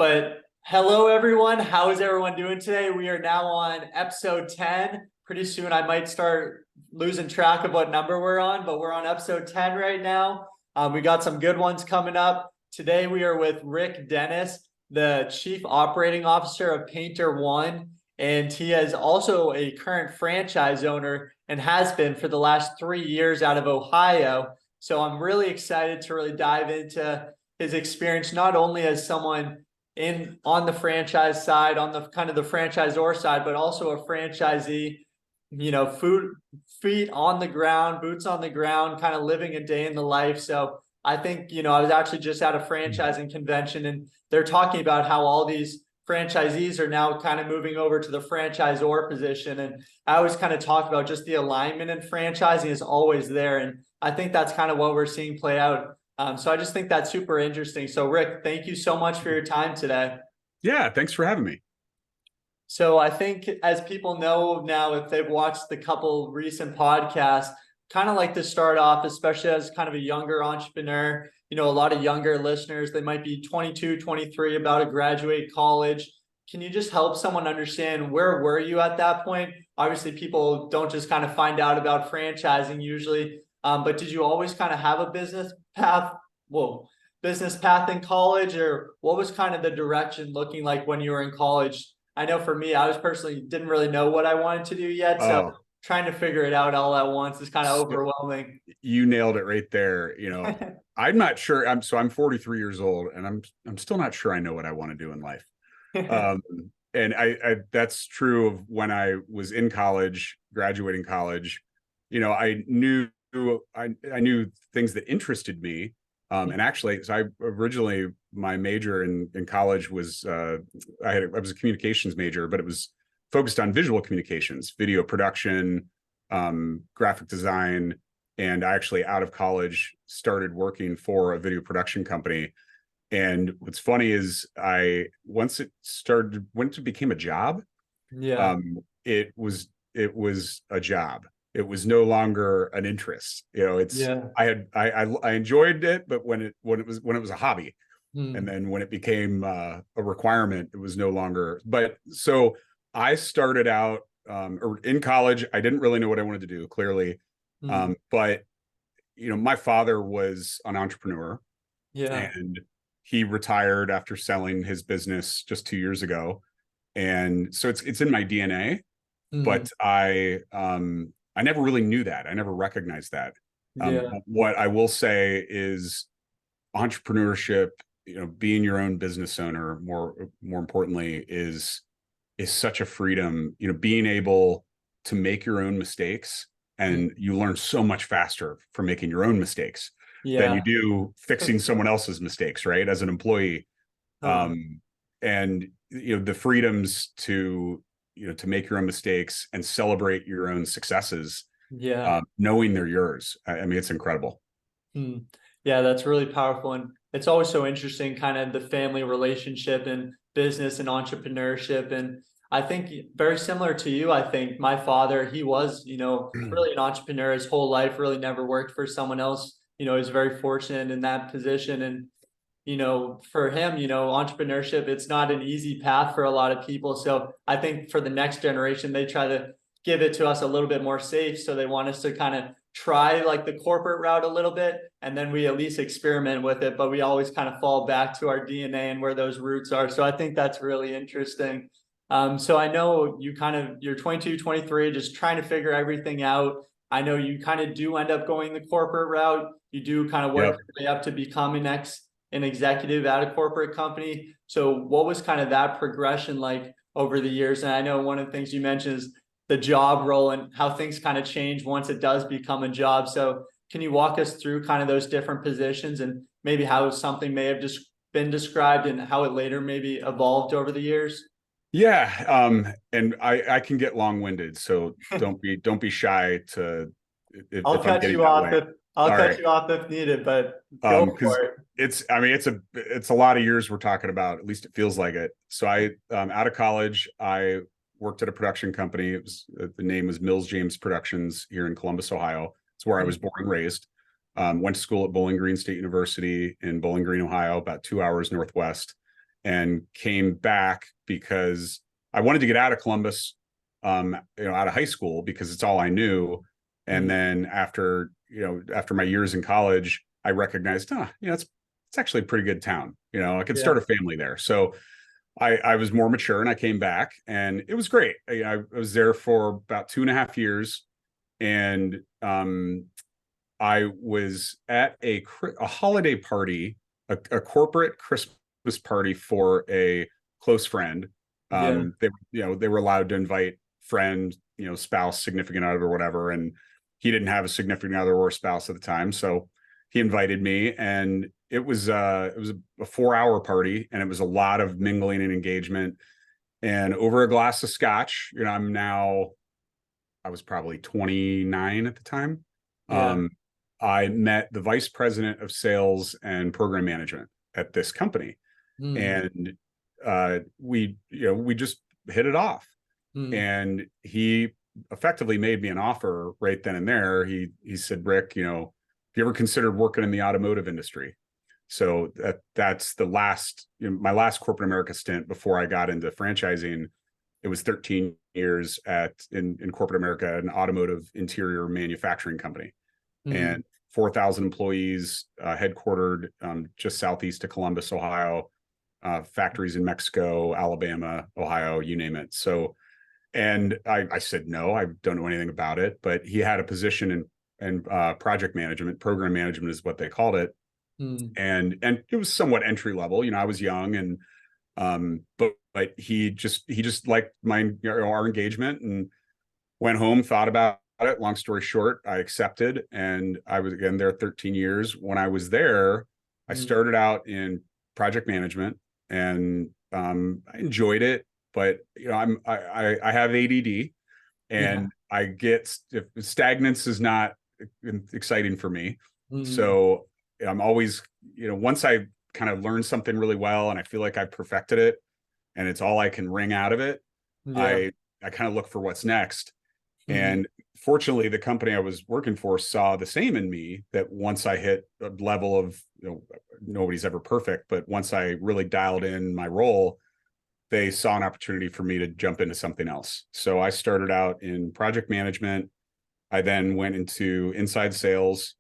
But hello, everyone. How is everyone doing today? We are now on episode 10. Pretty soon I might start losing track of what number we're on, but we're on episode 10 right now. We got some good ones coming up. Today we are with Rick Dennis, the Chief Operating Officer of Painter One, and he is also a current franchise owner and has been for the last 3 years out of Ohio. So I'm really excited to really dive into his experience, not only as someone on the franchise side, on the kind of the franchisor side, but also a franchisee, feet on the ground, boots on the ground, kind of living a day in the life. So I think, I was actually just at a franchising convention and they're talking about how all these franchisees are now kind of moving over to the franchisor position. And I always kind of talk about just the alignment in franchising is always there. And I think that's kind of what we're seeing play out. So I just think that's super interesting. So Rick, thank you so much for your time today. Yeah, thanks for having me. So I think as people know now, if they've watched the couple recent podcasts, kind of like to start off, especially as kind of a younger entrepreneur, a lot of younger listeners, they might be 22, 23, about to graduate college. Can you just help someone understand where were you at that point? Obviously, people don't just kind of find out about franchising usually, but did you always kind of have a business path in college, or what was kind of the direction looking like when you were in college? I know for me, I was personally didn't really know what I wanted to do yet. So trying to figure it out all at once is kind of overwhelming. You nailed it right there. I'm not sure. I'm 43 years old and I'm still not sure I know what I want to do in life. And I that's true of when I was in college, graduating college. I knew things that interested me. And actually, so I originally, my major in college was, I was a communications major, but it was focused on visual communications, video production, graphic design. And I actually, out of college, started working for a video production company. And what's funny is once it became a job, it was a job. It was no longer an interest. I enjoyed it, but when it was a hobby, and then when it became a requirement, it was no longer. But so I started out or in college. I didn't really know what I wanted to do, clearly, but my father was an entrepreneur, and he retired after selling his business just 2 years ago, and so it's in my DNA. But I never really knew that. I never recognized that. What I will say is entrepreneurship, being your own business owner, more importantly, is such a freedom, being able to make your own mistakes, and you learn so much faster from making your own mistakes than you do fixing someone else's mistakes, right? As an employee. And the freedoms to make your own mistakes and celebrate your own successes, knowing they're yours. I mean, it's incredible. Yeah, that's really powerful. And it's always so interesting, kind of the family relationship and business and entrepreneurship. And I think very similar to you, I think my father, he was, really an entrepreneur his whole life, really never worked for someone else. He's very fortunate in that position. And for him, entrepreneurship, it's not an easy path for a lot of people. So I think for the next generation, they try to give it to us a little bit more safe. So they want us to kind of try like the corporate route a little bit, and then we at least experiment with it, but we always kind of fall back to our DNA and where those roots are. So I think that's really interesting. So I know you're 22, 23, just trying to figure everything out. I know you kind of do end up going the corporate route. You do kind of work your way up to becoming an executive at a corporate company. So what was kind of that progression like over the years? And I know one of the things you mentioned is the job role and how things kind of change once it does become a job. So can you walk us through kind of those different positions and maybe how something may have just been described and how it later maybe evolved over the years? Yeah. And I can get long-winded, so don't be shy to, if I'll cut you off if needed, but go for it. It's a lot of years we're talking about, at least it feels like it. So out of college, I worked at a production company. The name was Mills James Productions here in Columbus, Ohio. It's where I was born and raised. Went to school at Bowling Green State University in Bowling Green, Ohio, about 2 hours northwest. and came back because I wanted to get out of Columbus, out of high school, because it's all I knew. And then after my years in college, I recognized, it's actually a pretty good town. I could start a family there. So I was more mature and I came back, and it was great. I was there for about 2.5 years, and I was at a holiday party, a corporate Christmas party for a close friend. Yeah. They were allowed to invite friend, spouse, significant other, or whatever, and he didn't have a significant other or spouse at the time, so he invited me, and it was a 4-hour party, and it was a lot of mingling and engagement, and over a glass of scotch. I was probably 29 at the time. Yeah. I met the vice president of sales and program management at this company, Mm. and we just hit it off. Mm. And he effectively made me an offer right then and there. He said, Rick, have you ever considered working in the automotive industry? So that's the last, my last corporate America stint before I got into franchising. It was 13 years in corporate America, an automotive interior manufacturing company, Mm. and 4,000 employees, headquartered just southeast of Columbus, Ohio, factories in Mexico, Alabama, Ohio, you name it. So, and I said, no, I don't know anything about it, but he had a position in project management, program management is what they called it. Mm. And it was somewhat entry level. I was young, and but he just liked our engagement, and went home, thought about it. Long story short, I accepted, and I was again there 13 years. When I was there, I Mm. started out in project management, and I enjoyed it, but I have ADD, Yeah. and I get, if stagnance is not exciting for me. Mm. So I'm always, once I kind of learn something really well and I feel like I've perfected it and it's all I can wring out of it, Yeah. I kind of look for what's next. Mm. And fortunately, the company I was working for saw the same in me, that once I hit a level of, nobody's ever perfect, but once I really dialed in my role, they saw an opportunity for me to jump into something else. So I started out in project management. I then went into inside sales.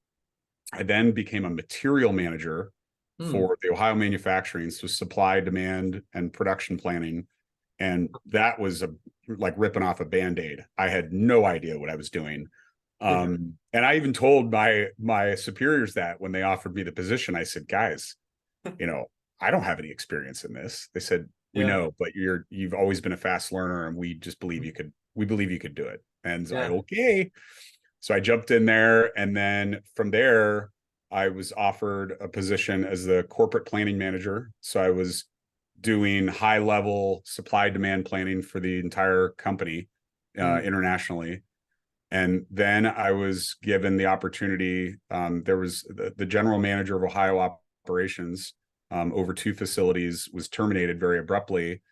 I then became a material manager Mm. for the Ohio manufacturing, so supply, demand, and production planning. And that was like ripping off a Band-Aid. I had no idea what I was doing. Yeah. And I even told my superiors that when they offered me the position. I said, guys, I don't have any experience in this. They said, we Yeah. know, but you've always been a fast learner, and we just believe we believe you could do it. And Yeah. okay. So I jumped in there, and then from there, I was offered a position as the corporate planning manager. So I was doing high level supply demand planning for the entire company, Mm. internationally. And then I was given the opportunity. There was the general manager of Ohio operations, over 2 facilities, was terminated very abruptly.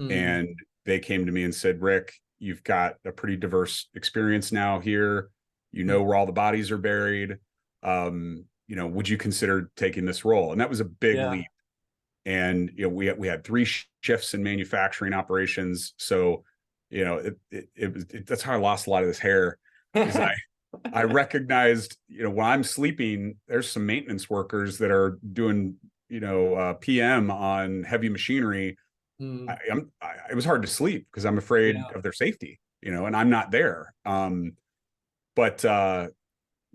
Mm. And they came to me and said, Rick, you've got a pretty diverse experience now here. Mm. Where all the bodies are buried. Would you consider taking this role? And that was a big Yeah. leap. And we had 3 shifts in manufacturing operations. So that's how I lost a lot of this hair, is I recognized, when I'm sleeping, there's some maintenance workers that are doing PM on heavy machinery. Mm. It was hard to sleep because I'm afraid Yeah. of their safety, and I'm not there. But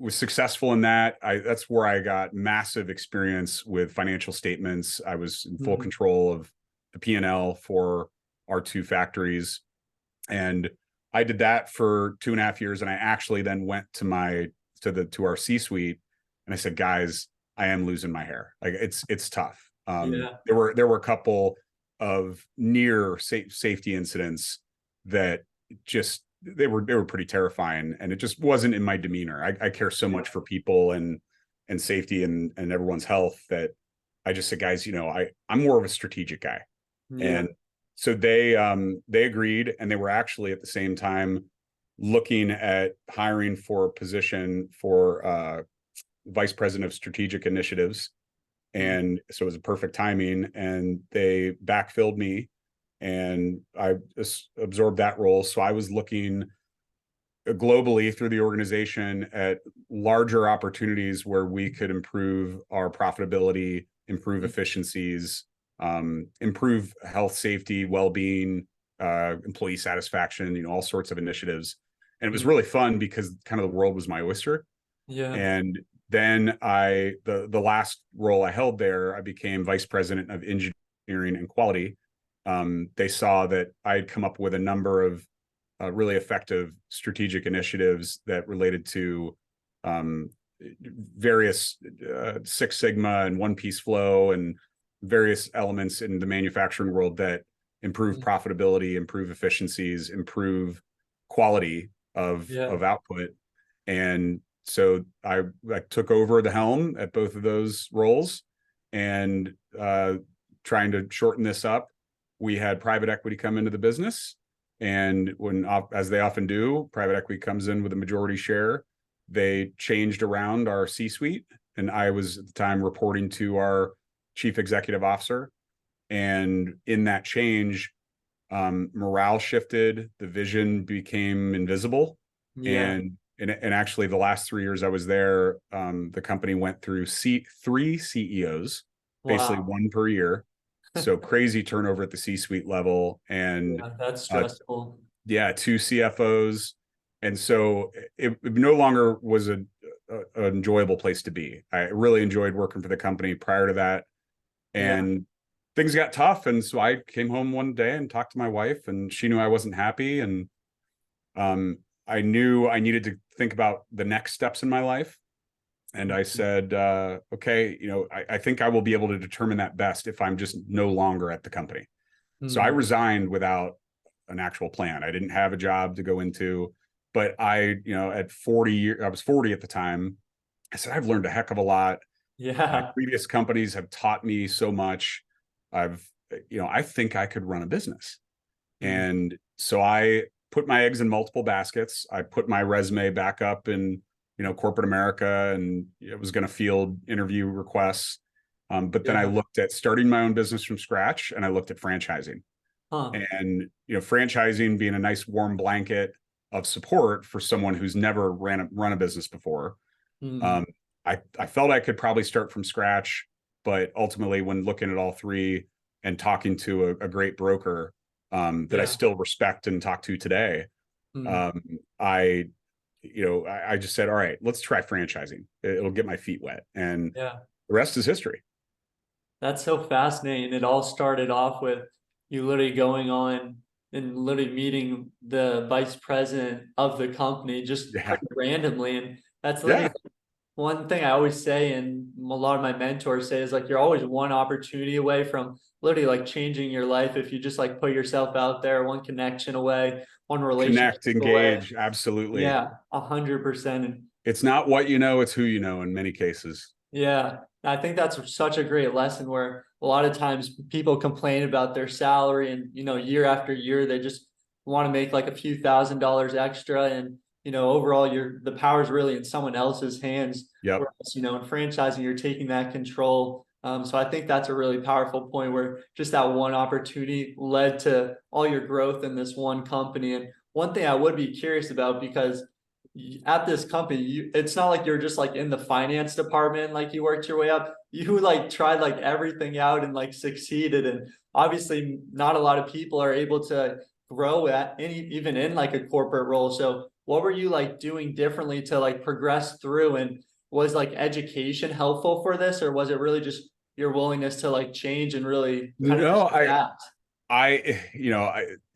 was successful in that. That's where I got massive experience with financial statements. I was in full Mm. control of the P&L for our 2 factories, and I did that for 2.5 years. And I actually then went to our C-suite, and I said, guys, I am losing my hair. Like, it's tough. Yeah. There were a couple of near safety incidents that just they were pretty terrifying, and it just wasn't in my demeanor. I care so much for people and safety and everyone's health, that I just said, guys, I'm more of a strategic guy. Yeah. And so they agreed, and they were actually at the same time looking at hiring for a position for vice president of strategic initiatives. Mm. And so it was a perfect timing, and they backfilled me, and I absorbed that role. So I was looking globally through the organization at larger opportunities where we could improve our profitability, improve Mm. efficiencies, improve health, safety, well-being, employee satisfaction, all sorts of initiatives. And it was Mm. really fun because kind of the world was my oyster. Yeah. And then the last role I held there, I became vice president of engineering and quality. They saw that I had come up with a number of really effective strategic initiatives that related to um, various Six Sigma and One Piece flow and various elements in the manufacturing world that improve Mm. profitability, improve efficiencies, improve quality Yeah. of output. And so I took over the helm at both of those roles, and trying to shorten this up, we had private equity come into the business. And as they often do, private equity comes in with a majority share. They changed around our C-suite, and I was at the time reporting to our chief executive officer. And in that change, morale shifted, the vision became invisible, Yeah. and actually the last 3 years I was there, the company went through three CEOs, basically Wow. one per year. So crazy turnover at the C-suite level, and Yeah, that's uh, stressful. yeah, two CFOs. And so it no longer was an enjoyable place to be. I really enjoyed working for the company prior to that. Yeah. And things got tough. And so I came home one day and talked to my wife, and she knew I wasn't happy. And I knew I needed to think about the next steps in my life. And I said, okay, I think I will be able to determine that best if I'm just no longer at the company. So I Mm. resigned without an actual plan. I didn't have a job to go into, but at 40 years, I was 40 at the time. I said, I've learned a heck of a lot. My Yeah. previous companies have taught me so much. I've, I think I could run a business. Mm. And so I put my eggs in multiple baskets. I put my resume back up in, corporate America, and it was going to field interview requests. But then I Yeah. looked at starting my own business from scratch, and I looked at franchising. Huh. And franchising being a nice warm blanket of support for someone who's never run a business before. Mm. um, I felt I could probably start from scratch, but ultimately when looking at all three and talking to a great broker that I Yeah. still respect and talk to today, Mm. um, I just said, all right, let's try franchising. It'll get my feet wet, and Yeah. the rest is history. That's so fascinating. It all started off with you literally going on and literally meeting the vice president of the company just Yeah, pretty randomly. And that's literally yeah, one thing I always say, and a lot of my mentors say, is like you're always one opportunity away from literally like changing your life if you just like put yourself out there, one connection away, one relationship connect, away. engage, absolutely. Yeah, 100%. And It's not what you know, it's who you know in many cases. yeah, I think that's such a great lesson where a lot of times people complain about their salary and, year after year, they just want to make like a few $1,000s extra. And, overall, the power is really in someone else's hands. Yep. Whereas, in franchising, you're taking that control. So I think that's a really powerful point where just that one opportunity led to all your growth in this one company. And one thing I would be curious about, because at this company, it's not like you're just like in the finance department, like you worked your way up. You like tried like everything out and like succeeded. And obviously not a lot of people are able to grow at even in like a corporate role. So what were you like doing differently to like progress through? And was like education helpful for this, or was it really just your willingness to like change and really kind of No, just adapt?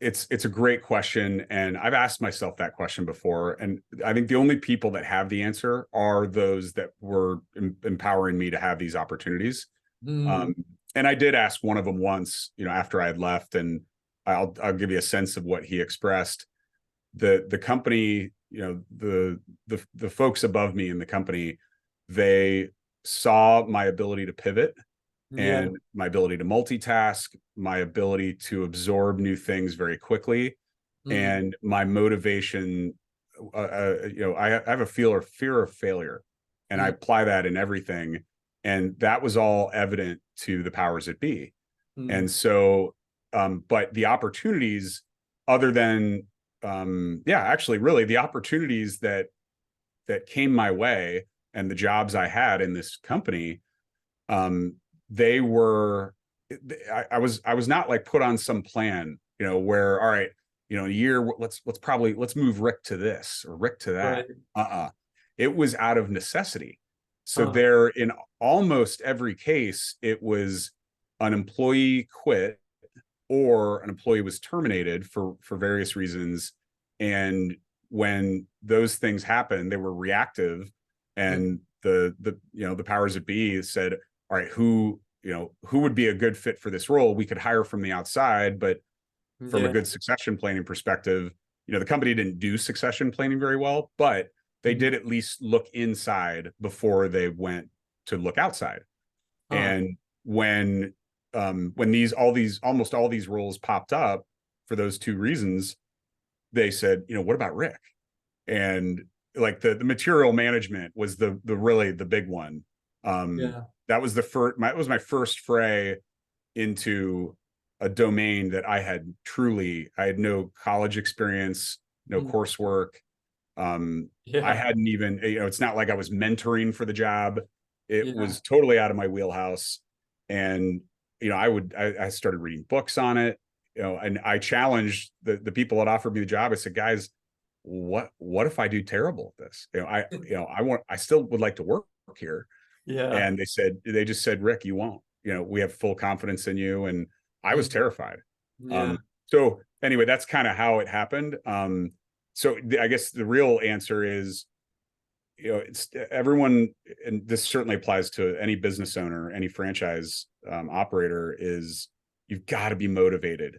it's a great question, and I've asked myself that question before, and I think the only people that have the answer are those that were empowering me to have these opportunities. Hmm. Um, and I did ask one of them once, after I had left, and I'll give you a sense of what he expressed. The company, the folks above me in the company, they saw my ability to pivot Yeah. and my ability to multitask, my ability to absorb new things very quickly, Mm. and my motivation. I have a fear of failure, and I Mm. apply that in everything. And that was all evident to the powers that be. Mm. And so, but the opportunities, other than, actually, really, the opportunities that came my way and the jobs I had in this company, they were, I was not like put on some plan, where, all right, in a year, let's move Rick to this or Rick to that. Right. It was out of necessity. So Huh. there, in almost every case, it was an employee quit or an employee was terminated for various reasons. And when those things happened, they were reactive, Mm. and the powers that be said, all right, who would be a good fit for this role? We could hire from the outside, but from a Yeah. good succession planning perspective, the company didn't do succession planning very well, but they Mm. did at least look inside before they went to look outside. Huh. And when these almost all these roles popped up for those two reasons, they said, what about Rick? And like the material management was the really the big one. Yeah. That was my first fray into a domain that I had no college experience, no Mm. coursework. I Yeah. hadn't even, it's not like I was mentoring for the job. It Yeah. was totally out of my wheelhouse. And, I started reading books on it, and I challenged the people that offered me the job. I said, guys, what if I do terrible at this? I still would like to work here. Yeah. And they just said, Rick, you won't, we have full confidence in you. And I was Mm. terrified. Yeah. So anyway, that's kind of how it happened. So I guess the real answer is, it's everyone, and this certainly applies to any business owner, any franchise operator, is you've got to be motivated,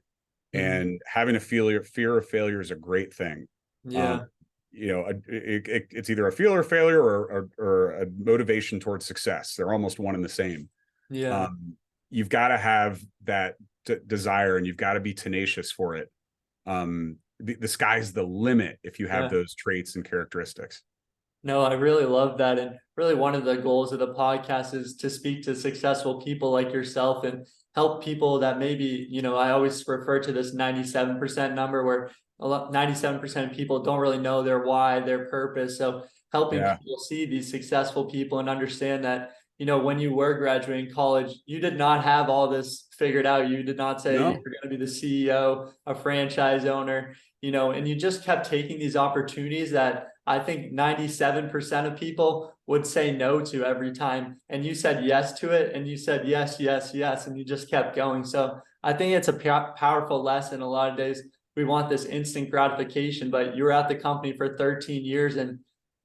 Mhm. and having a fear of failure is a great thing. Um, Yeah. it's either a fear of failure or a motivation towards success. They're almost one and the same. Yeah. You've got to have that desire, and you've got to be tenacious for it. The sky's the limit if you have Yeah. those traits and characteristics. No, I really love that. And really, one of the goals of the podcast is to speak to successful people like yourself and help people that maybe, I always refer to this 97% number where 97% of people don't really know their why, their purpose. So helping Yeah. people see these successful people and understand that, when you were graduating college, you did not have all this figured out. You did not say No. you're going to be the CEO, a franchise owner, and you just kept taking these opportunities that I think 97% of people would say no to every time. And you said yes to it, and you said yes, yes, yes, and you just kept going. So I think it's a powerful lesson. A lot of days we want this instant gratification, but you were at the company for 13 years and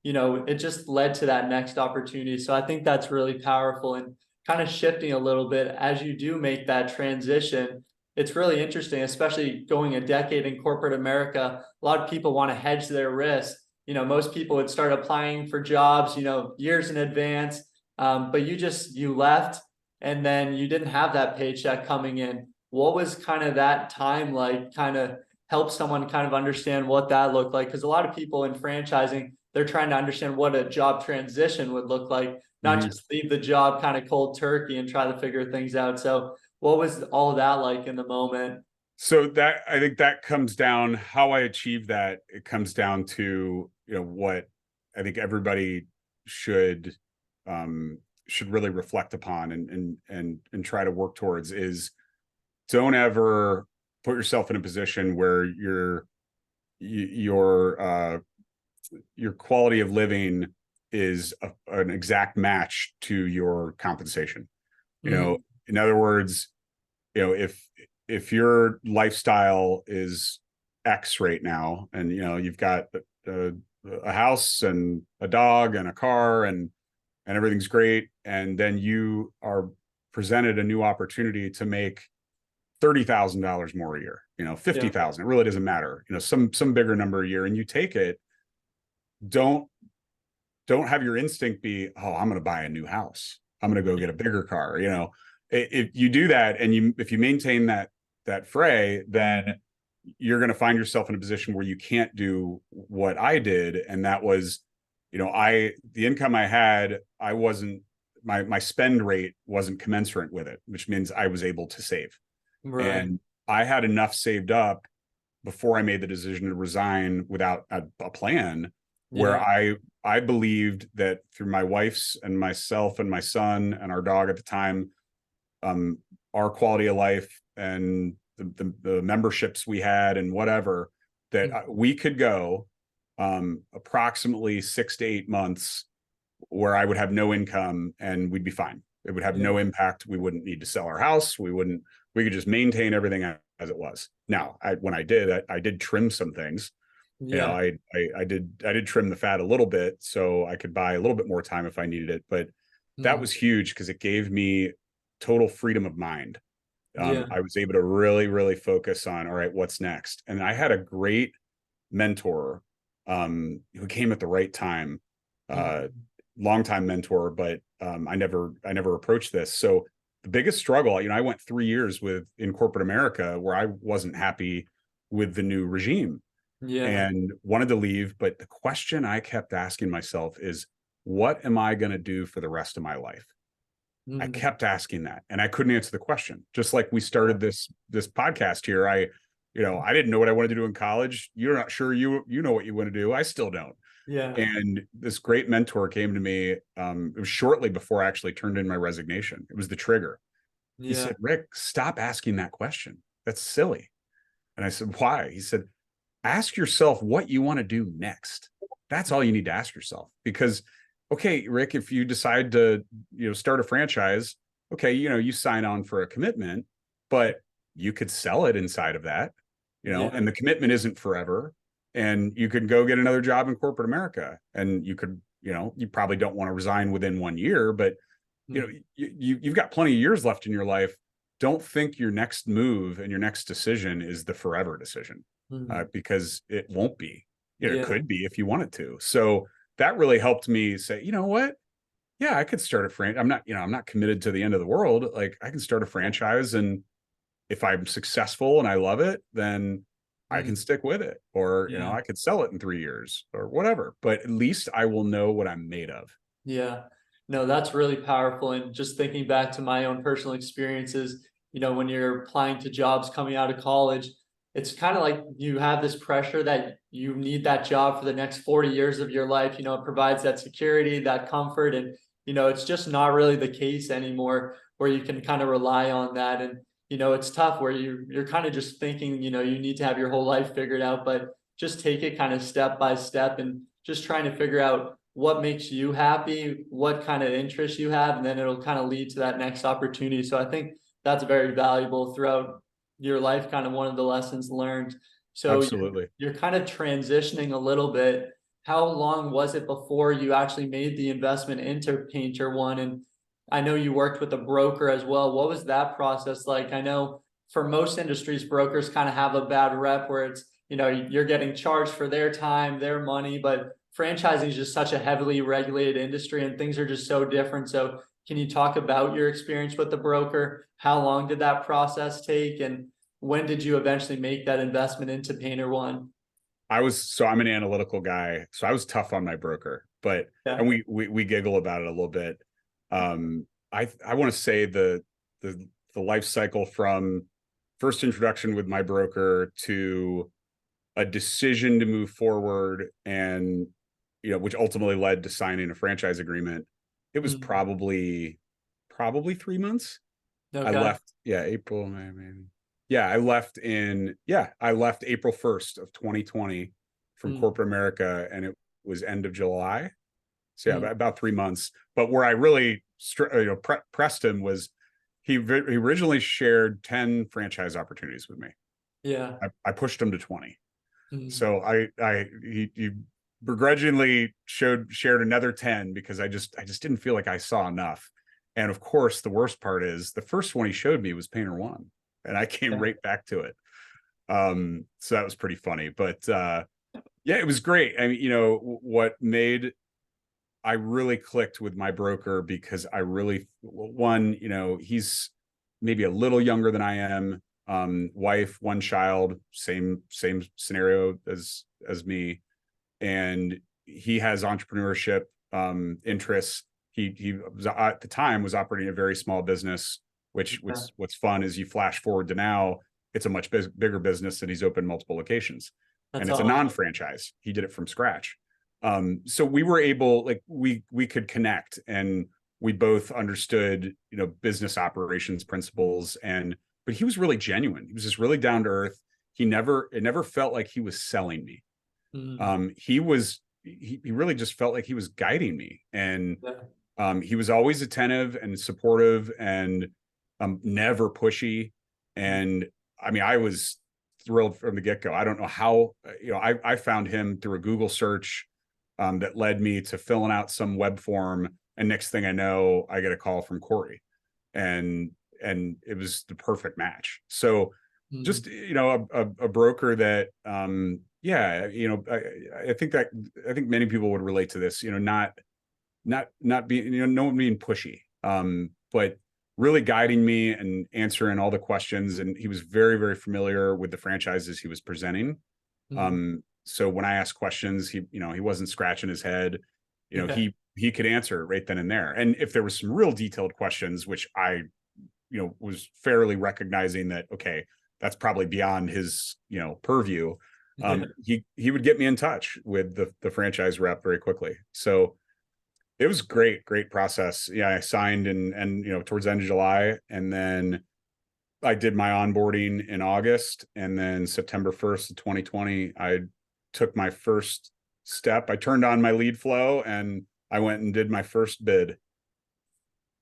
it just led to that next opportunity. So I think that's really powerful, and kind of shifting a little bit as you do make that transition. It's really interesting, especially going a decade in corporate America. A lot of people want to hedge their risk. Most people would start applying for jobs, years in advance. But you left, and then you didn't have that paycheck coming in. What was kind of that time like? Kind of help someone kind of understand what that looked like? Because a lot of people in franchising, they're trying to understand what a job transition would look like, not Mhm. just leave the job kind of cold turkey and try to figure things out. So what was all that like in the moment? So that, I think that comes down, how I achieve that, it comes down to, what I think everybody should should really reflect upon and try to work towards is, don't ever put yourself in a position where your quality of living is an exact match to your compensation. Mm. In other words, if your lifestyle is X right now, and you've got a house and a dog and a car and everything's great, and then you are presented a new opportunity to make $30,000 more a year, Yeah. 50,000, it really doesn't matter, some bigger number a year, and you take it. Don't don't have your instinct be, oh, I'm going to buy a new house, I'm going to go get a bigger car. If you do that, and if you maintain that fray, then you're going to find yourself in a position where you can't do what I did. And that was, the income I had, I wasn't my spend rate wasn't commensurate with it, which means I was able to save. Right. And I had enough saved up before I made the decision to resign without a plan, where Yeah. I believed that through my wife's and myself and my son and our dog at the time, our quality of life and the memberships we had and whatever, that we could go approximately 6 to 8 months where I would have no income and we'd be fine. It would have Yeah. no impact. We wouldn't need to sell our house. We could just maintain everything as it was. Now, when I did trim some things. You know, Yeah. I did trim the fat a little bit so I could buy a little bit more time if I needed it. But that Mm. was huge because it gave me total freedom of mind. Yeah. I was able to really, really focus on, all right, what's next? And I had a great mentor who came at the right time, Mm. longtime mentor, but I never approached this. So the biggest struggle, you know, I went 3 years in corporate America where I wasn't happy with the new regime Yeah. and wanted to leave. But the question I kept asking myself is, what am I going to do for the rest of my life? I Mm. kept asking that and I couldn't answer the question. Just like we started this podcast here. I didn't know what I wanted to do in college. You're not sure you know what you want to do. I still don't. Yeah. And this great mentor came to me. It was shortly before I actually turned in my resignation. It was the trigger. He Yeah. said, Rick, stop asking that question. That's silly. And I said, why? He said, ask yourself what you want to do next. That's all you need to ask yourself. Because, okay, Rick, if you decide to, start a franchise, okay, you sign on for a commitment, but you could sell it inside of that, Yeah. and the commitment isn't forever. And you could go get another job in corporate America, and you could, you probably don't want to resign within 1 year, but Mm. you've got plenty of years left in your life. Don't think your next move and your next decision is the forever decision, Mm. because it won't be. It Yeah. could be if you wanted to. So that really helped me say, you know what? Yeah, I could start a franchise. I'm not committed to the end of the world. Like, I can start a franchise, and if I'm successful and I love it, then I can Mm. stick with it. Or, Yeah. I could sell it in 3 years or whatever. But at least I will know what I'm made of. Yeah. No, that's really powerful. And just thinking back to my own personal experiences, when you're applying to jobs coming out of college, it's kind of like you have this pressure that you need that job for the next 40 years of your life. It provides that security, that comfort. And, it's just not really the case anymore where you can kind of rely on that. And, it's tough where you're kind of just thinking, you need to have your whole life figured out, but just take it kind of step by step and just trying to figure out what makes you happy, what kind of interests you have, and then it'll kind of lead to that next opportunity. So I think that's very valuable throughout your life, kind of one of the lessons learned. So Absolutely. you're kind of transitioning a little bit. How long was it before you actually made the investment into Painter One? And I know you worked with a broker as well. What was that process like? I know for most industries, brokers kind of have a bad rep where it's, you're getting charged for their time, their money, but franchising is just such a heavily regulated industry and things are just so different. So can you talk about your experience with the broker? How long did that process take? And when did you eventually make that investment into Painter One? I'm an analytical guy, so I was tough on my broker, but Yeah. and we giggle about it a little bit. I want to say the life cycle from first introduction with my broker to a decision to move forward, and which ultimately led to signing a franchise agreement. It was Mm. probably 3 months. I Okay. left, yeah, April, May, maybe. Yeah, I left April 1st of 2020 from Mm. corporate America, and it was end of July. So yeah, Mm. about 3 months. But where I really pressed him was he originally shared 10 franchise opportunities with me. Yeah. I pushed him to 20. Mm. So he begrudgingly shared another 10 because I just didn't feel like I saw enough. And of course, the worst part is the first one he showed me was Painter One, and I came Yeah. right back to it. So that was pretty funny, but yeah, it was great. I mean, what made I really clicked with my broker because I really, one, he's maybe a little younger than I am. Wife, one child, same scenario as me, and he has entrepreneurship interests. he was, at the time was operating a very small business, which Yeah, what's fun is you flash forward to now, it's a much bigger business, and he's opened multiple locations, and that's it's a awesome. non-franchise. He did it from scratch. So we were able, like, we could connect, and we both understood, business operations principles, but he was really genuine. He was just really down to earth. It never felt like he was selling me. Mhm. He really just felt like he was guiding me, and Yeah. he was always attentive and supportive, and never pushy. Mhm. And I mean, I was thrilled from the get go. I don't know how, I found him through a Google search that led me to filling out some web form. And next thing I know, I get a call from Corey, and it was the perfect match. So Mhm. just, a broker that, yeah, I think many people would relate to this, not being, no one being pushy, but really guiding me and answering all the questions. And he was very, very familiar with the franchises he was presenting. Mhm. So when I asked questions, he wasn't scratching his head. Yeah. He could answer right then and there. And if there was some real detailed questions, which I, was fairly recognizing that, okay, that's probably beyond his, purview. Yeah. He would get me in touch with the franchise rep very quickly. So it was great process. Yeah, I signed and towards the end of July, and then I did my onboarding in August, and then September 1st of 2020, I took my first step. I turned on my lead flow, and I went and did my first bid.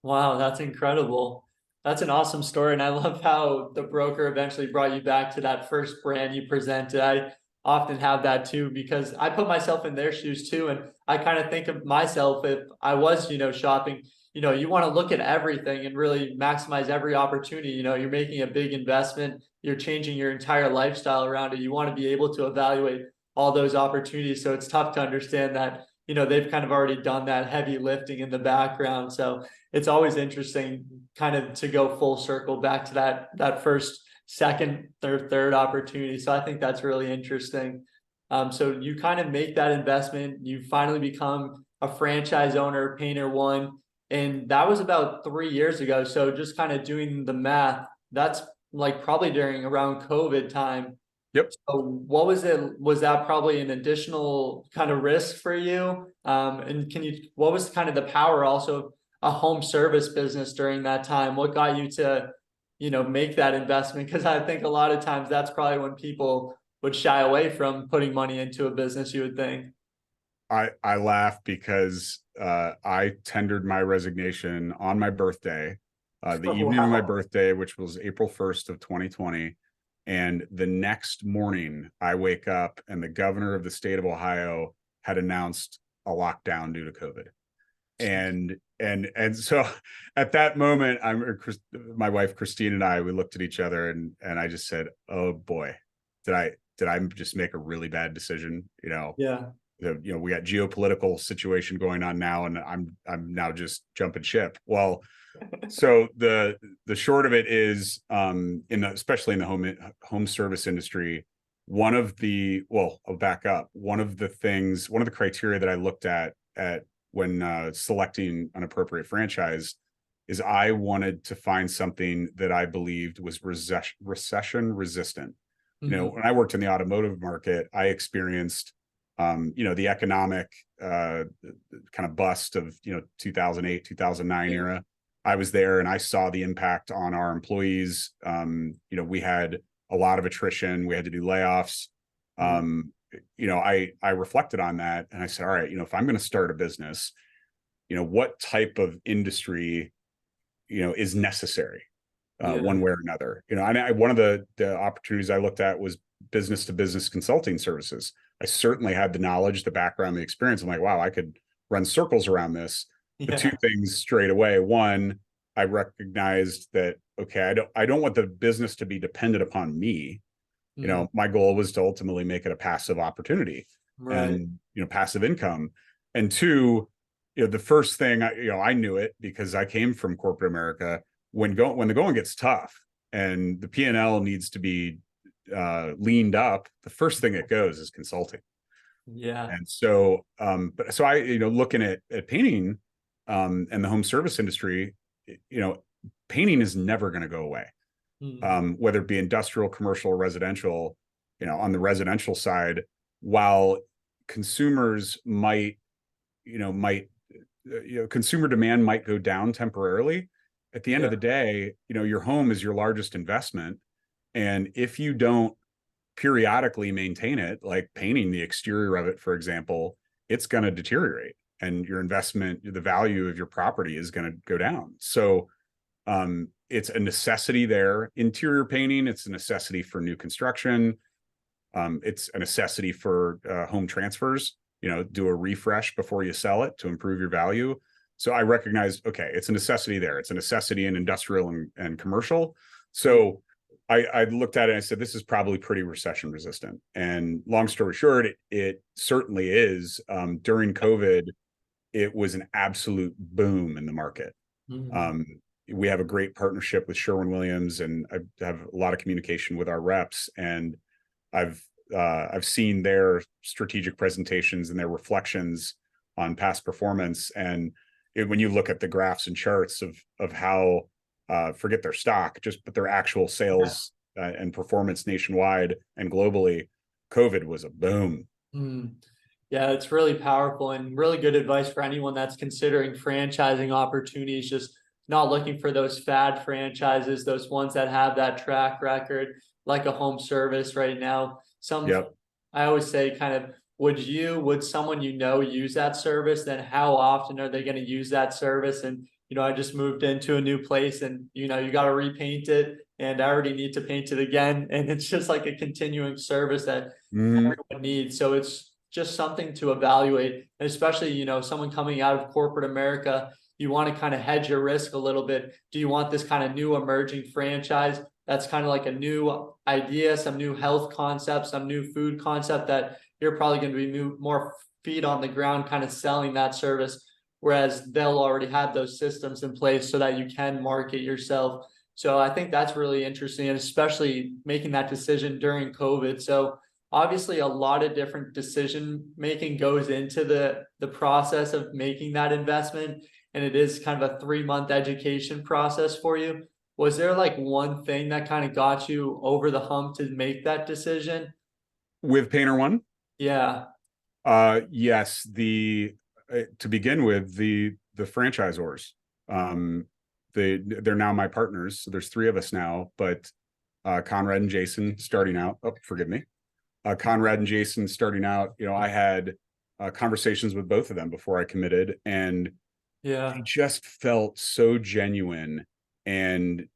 Wow, that's incredible. That's an awesome story. And I love how the broker eventually brought you back to that first brand you presented. I often have that too, because I put myself in their shoes too. And I kind of think of myself if I was, shopping, you want to look at everything and really maximize every opportunity. You're making a big investment, you're changing your entire lifestyle around it. You want to be able to evaluate all those opportunities. So it's tough to understand that, they've kind of already done that heavy lifting in the background. So it's always interesting kind of to go full circle back to that first, second, third opportunity. So I think that's really interesting. So you kind of make that investment, you finally become a franchise owner, Painter One, and that was about 3 years ago. So just kind of doing the math, that's like probably during around COVID time. Yep. So what was it? Was that probably an additional kind of risk for you? And what was kind of the power also of a home service business during that time? What got you to, make that investment? Because I think a lot of times that's probably when people would shy away from putting money into a business, you would think. I laugh because I tendered my resignation on my birthday, the evening of my Wow. birthday, which was April 1st of 2020. And the next morning, I wake up and the governor of the state of Ohio had announced a lockdown due to COVID. And so at that moment, my wife Christine and I, we looked at each other, and I just said, "Oh boy, did I just make a really bad decision?" Yeah. We got geopolitical situation going on now, and I'm now just jumping ship. Well, so the short of it is, especially in the home service industry, I'll back up. One of the criteria that I looked at when selecting an appropriate franchise is I wanted to find something that I believed was recession resistant. Mhm. When I worked in the automotive market, I experienced the economic kind of bust of 2008, 2009 Yeah. era. I was there and I saw the impact on our employees. We had a lot of attrition. We had to do layoffs. Mhm. I reflected on that, and I said, all right, if I'm going to start a business, what type of industry, is necessary, Yeah. one way or another. One of the opportunities I looked at was business to business consulting services. I certainly had the knowledge, the background, the experience. I'm like, wow, I could run circles around this. The two Yeah. things straight away. One, I recognized that, okay, I don't want the business to be dependent upon me. Mhm. My goal was to ultimately make it a passive opportunity Right. and, passive income. And two, the first thing I knew it because I came from corporate America. When the going gets tough and the P&L needs to be leaned up, the first thing that goes is consulting. Yeah. And so, but so I, looking at painting, and the home service industry, painting is never going to go away. Whether it be industrial, commercial, or residential. On the residential side, while consumers consumer demand might go down temporarily, at the end of the day, your home is your largest investment. And if you don't periodically maintain it, like painting the exterior of it, for example, it's going to deteriorate, and your investment, the value of your property, is going to go down. So it's a necessity there. Interior painting, it's a necessity for new construction. It's a necessity for home transfers. Do a refresh before you sell it to improve your value. So I recognize, okay, it's a necessity there. It's a necessity in industrial and commercial. So I looked at it and I said, this is probably pretty recession resistant. And long story short, it certainly is. During COVID, it was an absolute boom in the market. We have a great partnership with Sherwin-Williams, and I have a lot of communication with our reps, and I've seen their strategic presentations and their reflections on past performance. And when you look at the graphs and charts of how, forget their stock, but their actual sales and performance nationwide and globally, COVID was a boom. Yeah, it's really powerful and really good advice for anyone that's considering franchising opportunities. Just not looking for those fad franchises, those ones that have that track record, like a home service right now. I always say, kind of, would someone use that service? Then how often are they going to use that service? And I just moved into a new place, and you got to repaint it, and I already need to paint it again, and it's just like a continuing service that everyone needs. So it's just something to evaluate, and especially someone coming out of corporate America, you want to kind of hedge your risk a little bit. Do you want this kind of new emerging franchise that's kind of like a new idea, some new health concept, some new food concept that you're probably going to be more feet on the ground kind of selling that service, whereas they'll already have those systems in place so that you can market yourself. So I think that's really interesting, and especially making that decision during COVID. So obviously a lot of different decision making goes into the process of making that investment, and it is kind of a 3-month education process for you. Was there like one thing that kind of got you over the hump to make that decision? With Painter One? Yeah. Yes. To begin with, the franchisors, they're now my partners. So there's 3 of us now, but Conrad and Jason starting out. Oh, forgive me. Conrad and Jason starting out. I had conversations with both of them before I committed, and it just felt so genuine, and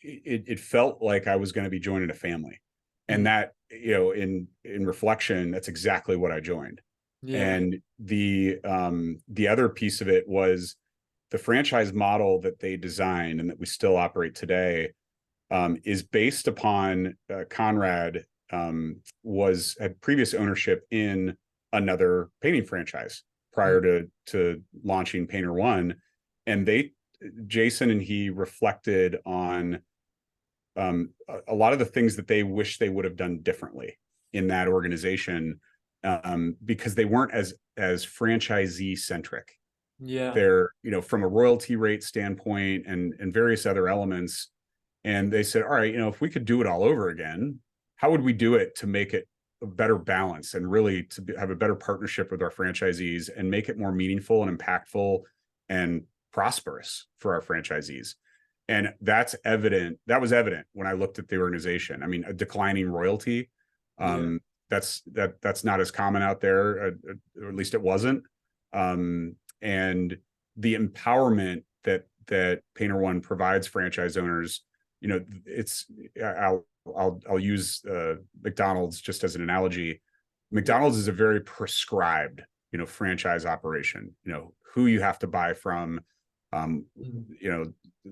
it felt like I was going to be joining a family. And that, in reflection, that's exactly what I joined. And the other piece of it was the franchise model that they designed and that we still operate today, is based upon Conrad had previous ownership in another painting franchise prior to launching Painter One, and Jason and he reflected on a lot of the things that they wish they would have done differently in that organization, because they weren't as franchisee centric. They're, from a royalty rate standpoint and various other elements. And they said, all right, if we could do it all over again, how would we do it to make it a better balance and really to have a better partnership with our franchisees and make it more meaningful and impactful and prosperous for our franchisees? And that was evident when I looked at the organization. I mean, a declining royalty, that's not as common out there, or at least it wasn't. And the empowerment that Painter One provides franchise owners, I'll use McDonald's just as an analogy. McDonald's is a very prescribed, franchise operation. Who you have to buy from,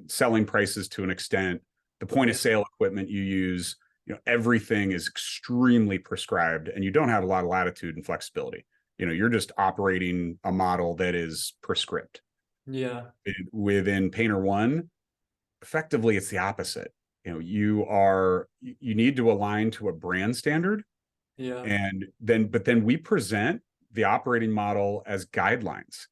selling prices to an extent, the point of sale equipment you use, everything is extremely prescribed, and you don't have a lot of latitude and flexibility. You're just operating a model that is prescript. Within Painter One, effectively, it's the opposite. You need to align to a brand standard. But then we present the operating model as guidelines.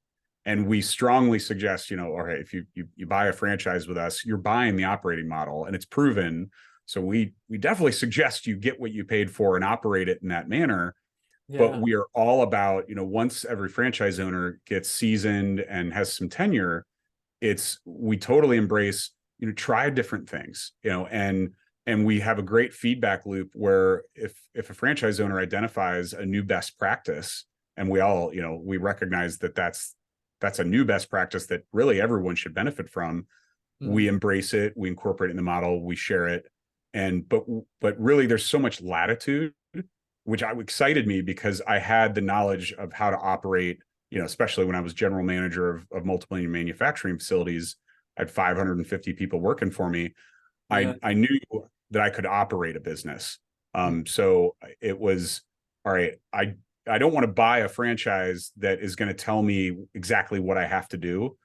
And we strongly suggest, all right, if you buy a franchise with us, you're buying the operating model and it's proven. So we definitely suggest you get what you paid for and operate it in that manner. But Yeah. we are all about, once every franchise owner gets seasoned and has some tenure, we totally embrace, try different things, and we have a great feedback loop where if a franchise owner identifies a new best practice, and we all, we recognize that that's a new best practice that really everyone should benefit from. We embrace it, we incorporate it in the model, we share it. But really there's so much latitude, which excited me because I had the knowledge of how to operate, especially when I was general manager of multiple manufacturing facilities. I had 550 people working for me. Yeah. I knew that I could operate a business. So it was, all right, I don't want to buy a franchise that is going to tell me exactly what I have to do,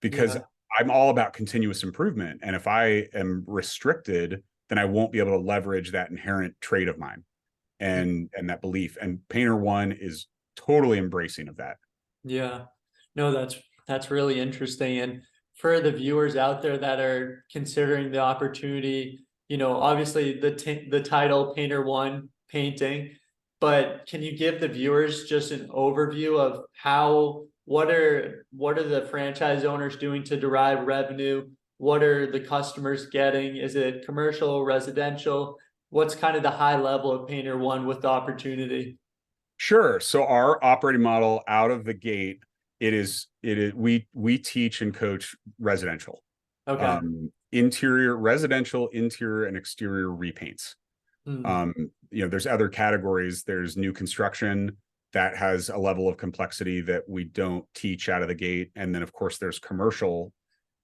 because Yeah. I'm all about continuous improvement. And if I am restricted, then I won't be able to leverage that inherent trait of mine and that belief. And Painter One is totally embracing of that. Yeah. No, that's really interesting. And for the viewers out there that are considering the opportunity, obviously the title Painter One painting, but can you give the viewers just an overview of what are the franchise owners doing to derive revenue? What are the customers getting? Is it commercial, residential? What's kind of the high level of Painter One with the opportunity? Sure. So our operating model out of the gate, we teach and coach residential, Okay. residential, interior and exterior repaints. Hmm. There's other categories. There's new construction that has a level of complexity that we don't teach out of the gate. And then of course there's commercial,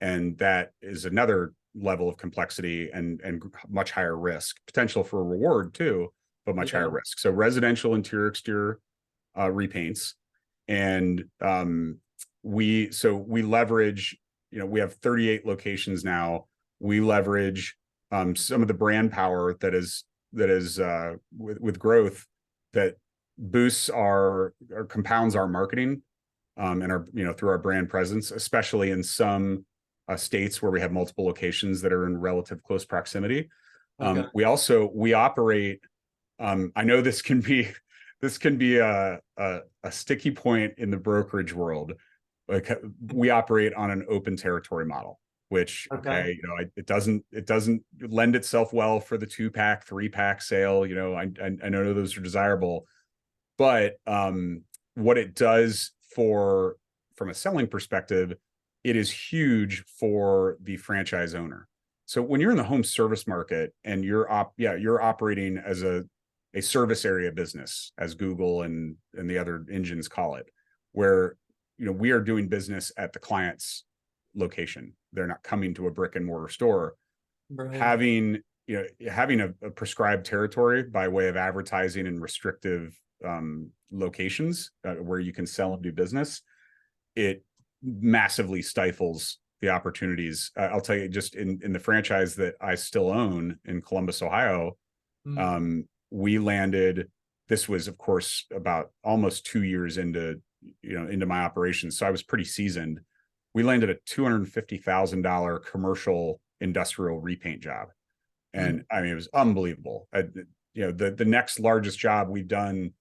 and that is another level of complexity and much higher risk, potential for reward too, but much higher Yeah. risk. So residential, interior, exterior repaints. And we leverage, we have 38 locations now. We leverage some of the brand power that is with growth that boosts or compounds our marketing and our, through our brand presence, especially in some states where we have multiple locations that are in relative close proximity. Okay. We operate. I know this can be a sticky point in the brokerage world. Like we operate on an open territory model, which Okay. it doesn't lend itself well for the 2-pack, 3-pack sale. I know those are desirable, but what it does from a selling perspective, it is huge for the franchise owner. So when you're in the home service market and you're operating as a service area business, as Google and the other engines call it, where we are doing business at the client's location. They're not coming to a brick and mortar store. Right. Having a prescribed territory by way of advertising and restrictive locations where you can sell and do business, it massively stifles the opportunities. I'll tell you, just in the franchise that I still own in Columbus, Ohio, we landed. This was, of course, about almost 2 years into my operations, so I was pretty seasoned. We landed a $250,000 commercial industrial repaint job, and I mean it was unbelievable. The next largest job we've done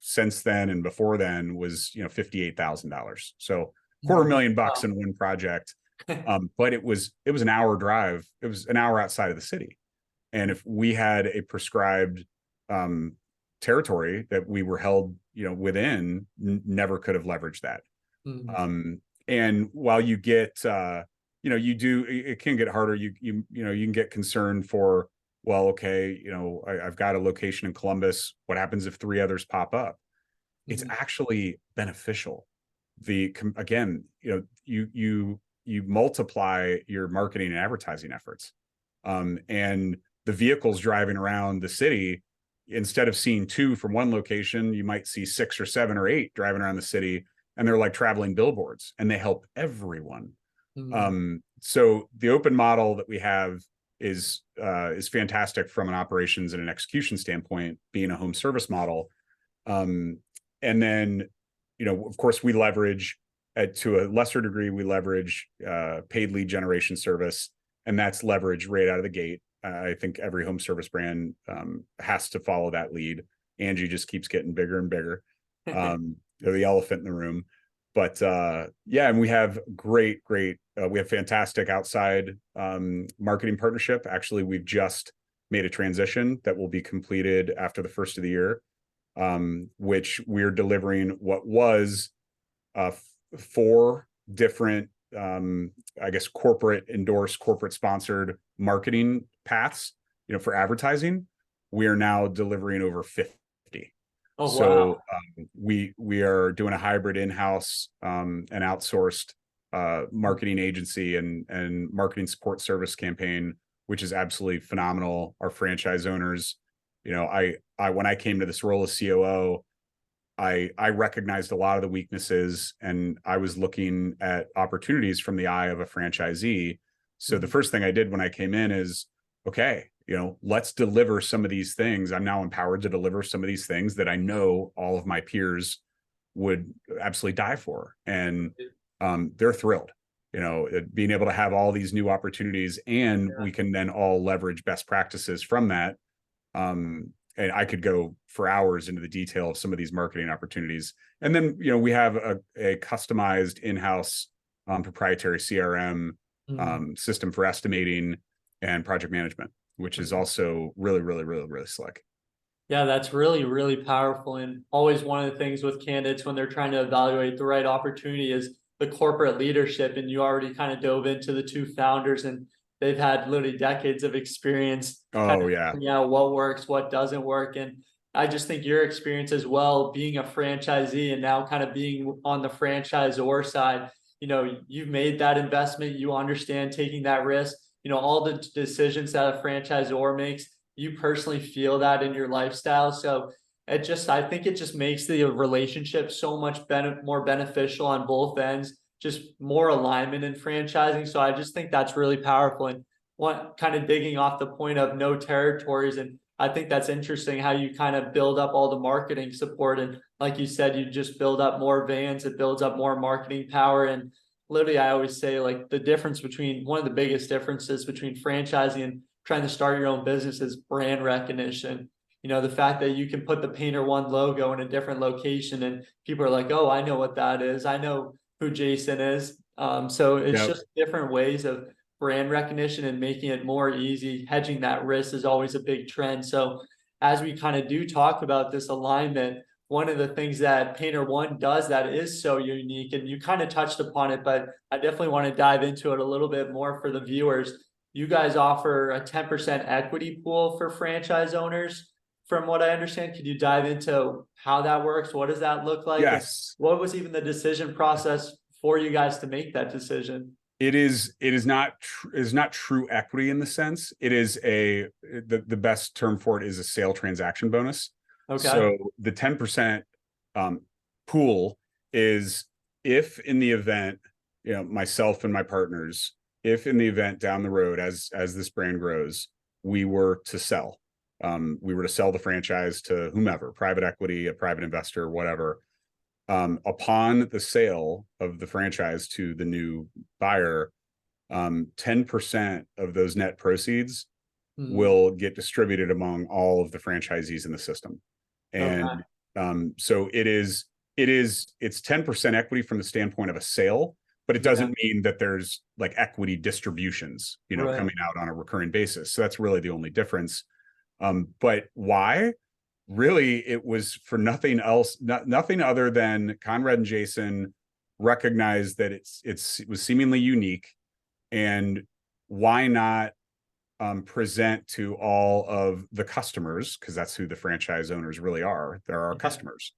since then and before then was $58,000. So $250,000 in one project. But it was an hour drive. It was an hour outside of the city. And if we had a prescribed territory that we were held, within, never could have leveraged that. And while you get, it can get harder. You can get concerned for, well, okay, I've got a location in Columbus. What happens if 3 others pop up? It's actually beneficial. Again, you multiply your marketing and advertising efforts. And the vehicles driving around the city, instead of seeing 2 from one location, you might see 6 or 7 or 8 driving around the city, and they're like traveling billboards, and they help everyone. So the open model that we have is fantastic from an operations and an execution standpoint, being a home service model. And then, of course, we leverage to a lesser degree, we leverage paid lead generation service, and that's leverage right out of the gate. I think every home service brand has to follow that lead. Angie just keeps getting bigger and bigger. They're the elephant in the room. But yeah, and we have great, we have fantastic outside marketing partnership. Actually, we've just made a transition that will be completed after the first of the year, which we're delivering what was 4 different, I guess, corporate endorsed, corporate sponsored marketing paths, for advertising. We are now delivering over 50. Oh, So wow. we are doing a hybrid in-house and outsourced marketing agency and marketing support service campaign, which is absolutely phenomenal. Our franchise owners, I when I came to this role as COO, I recognized a lot of the weaknesses, and I was looking at opportunities from the eye of a franchisee. So the first thing I did when I came in is, okay, let's deliver some of these things. I'm now empowered to deliver some of these things that I know all of my peers would absolutely die for. And they're thrilled, being able to have all these new opportunities, and we can then all leverage best practices from that. And I could go for hours into the detail of some of these marketing opportunities. And then, we have a customized in-house proprietary CRM system for estimating and project management, which is also really, really, really, really slick. Yeah, that's really, really powerful. And always one of the things with candidates when they're trying to evaluate the right opportunity is the corporate leadership. And you already kind of dove into the 2 founders, and they've had literally decades of experience kind Oh of yeah. figuring out what works, what doesn't work. And I just think your experience as well, being a franchisee and now kind of being on the franchisor side, you've made that investment, you understand taking that risk, all the decisions that a franchisor makes, you personally feel that in your lifestyle. So I think it just makes the relationship so much more beneficial on both ends, just more alignment in franchising. So I just think that's really powerful. And one kind of digging off the point of no territories. And I think that's interesting how you kind of build up all the marketing support. And like you said, you just build up more vans, it builds up more marketing power. And literally, I always say, like, one of the biggest differences between franchising and trying to start your own business is brand recognition. The fact that you can put the Painter One logo in a different location and people are like, oh, I know what that is. I know who Jason is. So it's Yep. just different ways of brand recognition and making it more easy. Hedging that risk is always a big trend. So as we kind of do talk about this alignment, one of the things that Painter One does that is so unique, and you kind of touched upon it, but I definitely want to dive into it a little bit more for the viewers. You guys offer a 10% equity pool for franchise owners, from what I understand. Could you dive into how that works? What does that look like? And Yes. what was even the decision process for you guys to make that decision? It is not true equity in the sense. It is the best term for it is a sale transaction bonus. Okay. So the 10% pool is, if in the event, myself and my partners, if in the event down the road, as this brand grows, we were to sell, the franchise to whomever, private equity, a private investor, whatever, upon the sale of the franchise to the new buyer, 10% of those net proceeds will get distributed among all of the franchisees in the system. Okay. And so it's 10% equity from the standpoint of a sale, but it Yeah. doesn't mean that there's like equity distributions, Right. coming out on a recurring basis. So that's really the only difference. But why? Really, it was for nothing else, nothing other than Conrad and Jason recognized that it was seemingly unique, and why not present to all of the customers, because that's who the franchise owners really are. They're our Yeah. customers.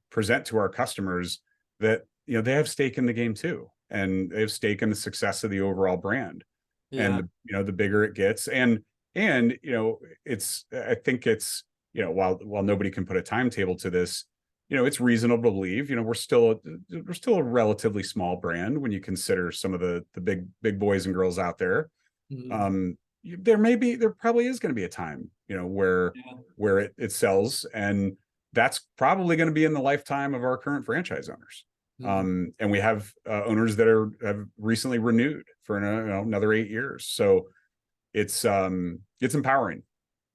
Present to our customers that they have stake in the game too, and they have stake in the success of the overall brand. Yeah. And the bigger it gets, and it's I think it's while nobody can put a timetable to this, it's reasonable to believe we're still a relatively small brand when you consider some of the big boys and girls out there. Mhm. There probably is going to be a time where it sells, and that's probably going to be in the lifetime of our current franchise owners. Mhm. And we have owners that have recently renewed for another 8 years. So it's empowering.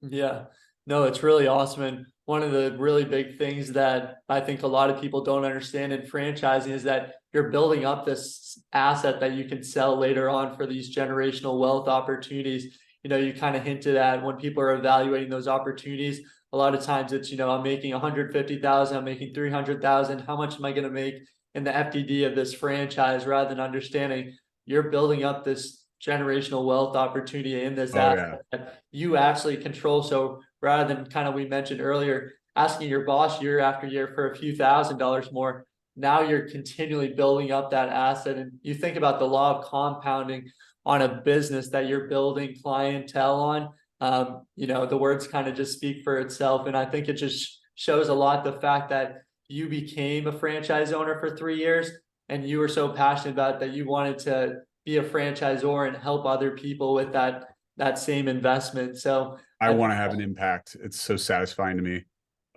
Yeah, no, it's really awesome. And one of the really big things that I think a lot of people don't understand in franchising is that you're building up this asset that you can sell later on for these generational wealth opportunities. You kind of hinted at when people are evaluating those opportunities, a lot of times it's, I'm making 150,000, I'm making 300,000. How much am I going to make in the FDD of this franchise rather than understanding you're building up this generational wealth opportunity in this Oh asset yeah. that you actually control. So rather than kind of we mentioned earlier, asking your boss year after year for a few $1,000s more, now you're continually building up that asset. And you think about the law of compounding on a business that you're building clientele on. The words kind of just speak for itself. And I think it just shows a lot the fact that you became a franchise owner for 3 years and you were so passionate about it that you wanted to be a franchisor and help other people with that same investment. So I I want think, to have an impact. It's so satisfying to me.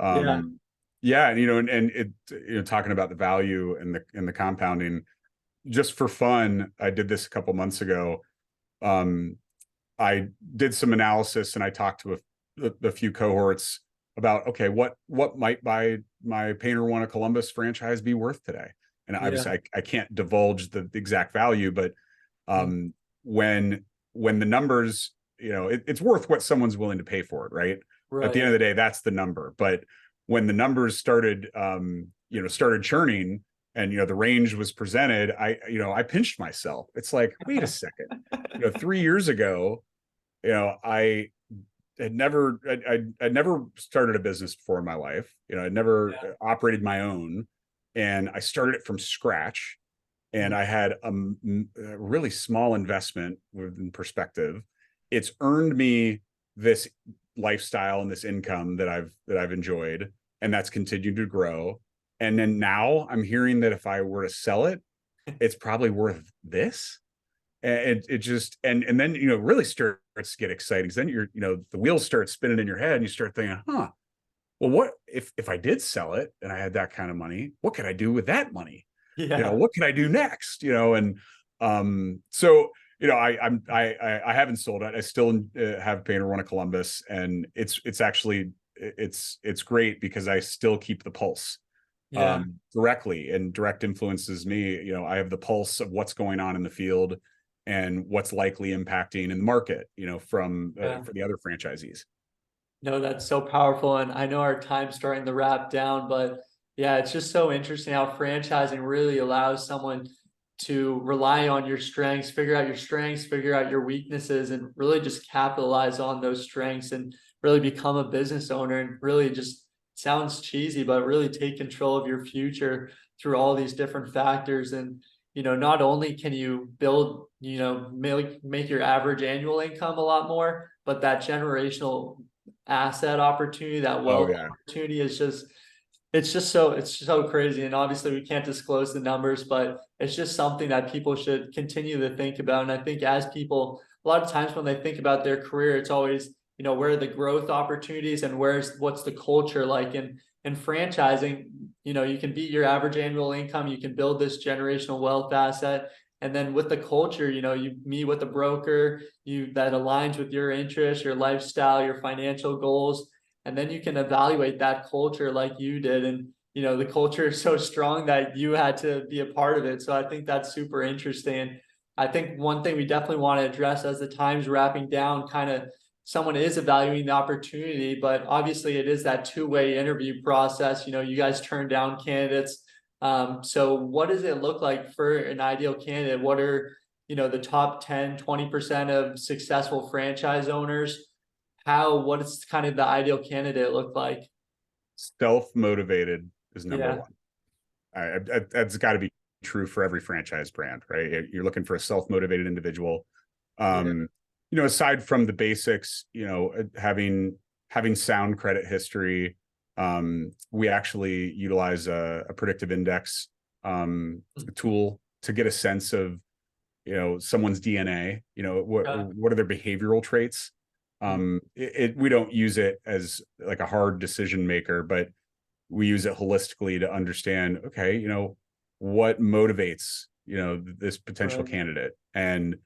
yeah, Yeah, and it, talking about the value and the compounding, just for fun, I did this a couple months ago. Um, I did some analysis and I talked to a few cohorts about, okay, what might my Painter One of Columbus franchise be worth today? And yeah, obviously I can't divulge the exact value, but mm, um, when the numbers, it's worth what someone's willing to pay for it, right? At the right. end of the day, that's the number. But when the numbers started, started churning, and the range was presented, I pinched myself. It's like, wait a second, 3 years ago, I I'd never started a business before in my life. I'd never Yeah. operated my own, and I started it from scratch. And Mm, I had a really small investment within perspective. It's earned me this lifestyle and this income that I've enjoyed, and that's continued to grow. And then now I'm hearing that if I were to sell it, it's probably worth this. And it just and then really starts to get exciting. Then the wheels start spinning in your head, and you start thinking, well, what if I did sell it and I had that kind of money? What could I do with that money? yeah. What can I do next? And so I haven't sold it. I still have Painter One of Columbus, and it's actually it's great because I still keep the pulse Yeah. directly, and direct influences me. I have the pulse of what's going on in the field and what's likely impacting in the market, from Yeah. for the other franchisees. No, that's so powerful. And I know our time's starting to wrap down, but yeah, it's just so interesting how franchising really allows someone to rely on your strengths, figure out your weaknesses, and really just capitalize on those strengths and really become a business owner and really just sounds cheesy, but really take control of your future through all these different factors. And, not only can you build, make your average annual income a lot more, but that generational asset opportunity, that Oh wealth yeah. opportunity is just it's so crazy. And obviously we can't disclose the numbers, but it's just something that people should continue to think about. And I think as people a lot of times when they think about their career, it's always, where are the growth opportunities and what's the culture like in franchising. You can beat your average annual income, you can build this generational wealth asset. And then with the culture, you meet with a broker, that aligns with your interests, your lifestyle, your financial goals, and then you can evaluate that culture like you did. And the culture is so strong that you had to be a part of it. So I think that's super interesting. I think one thing we definitely want to address as the time's wrapping down, kind of someone is evaluating the opportunity, but obviously it is that two-way interview process. You guys turn down candidates. So what does it look like for an ideal candidate? What are, the top 10, 20% of successful franchise owners? What is kind of the ideal candidate look like? Self-motivated is number Yeah. one. That's got to be true for every franchise brand, right? You're looking for a self-motivated individual. Yeah. Um, aside from the basics, having sound credit history, we actually utilize a predictive index tool to get a sense of someone's DNA. Yeah. What are their behavioral traits? Mm, We don't use it as like a hard decision maker, but we use it holistically to understand, okay, what motivates, this potential Right. candidate. And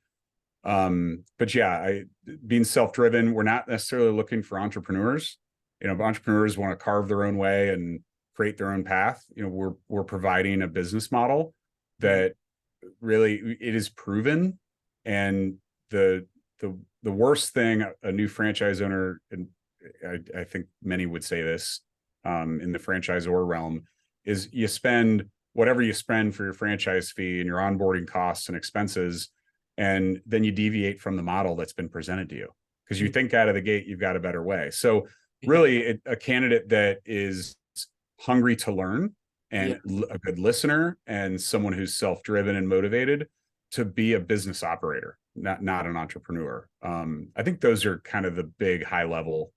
but yeah, being self-driven, we're not necessarily looking for entrepreneurs. If entrepreneurs want to carve their own way and create their own path, we're providing a business model Mhm. that really it is proven. And the the worst thing a new franchise owner, and I think many would say this, in the franchisor realm, is you spend whatever you spend for your franchise fee and your onboarding costs and expenses, and then you deviate from the model that's been presented to you because you Mhm. think out of the gate you've got a better way. So Yeah. really, a candidate that is hungry to learn Yeah. and a good listener and someone who's self-driven and motivated to be a business operator, not an entrepreneur. I think those are kind of the big high level,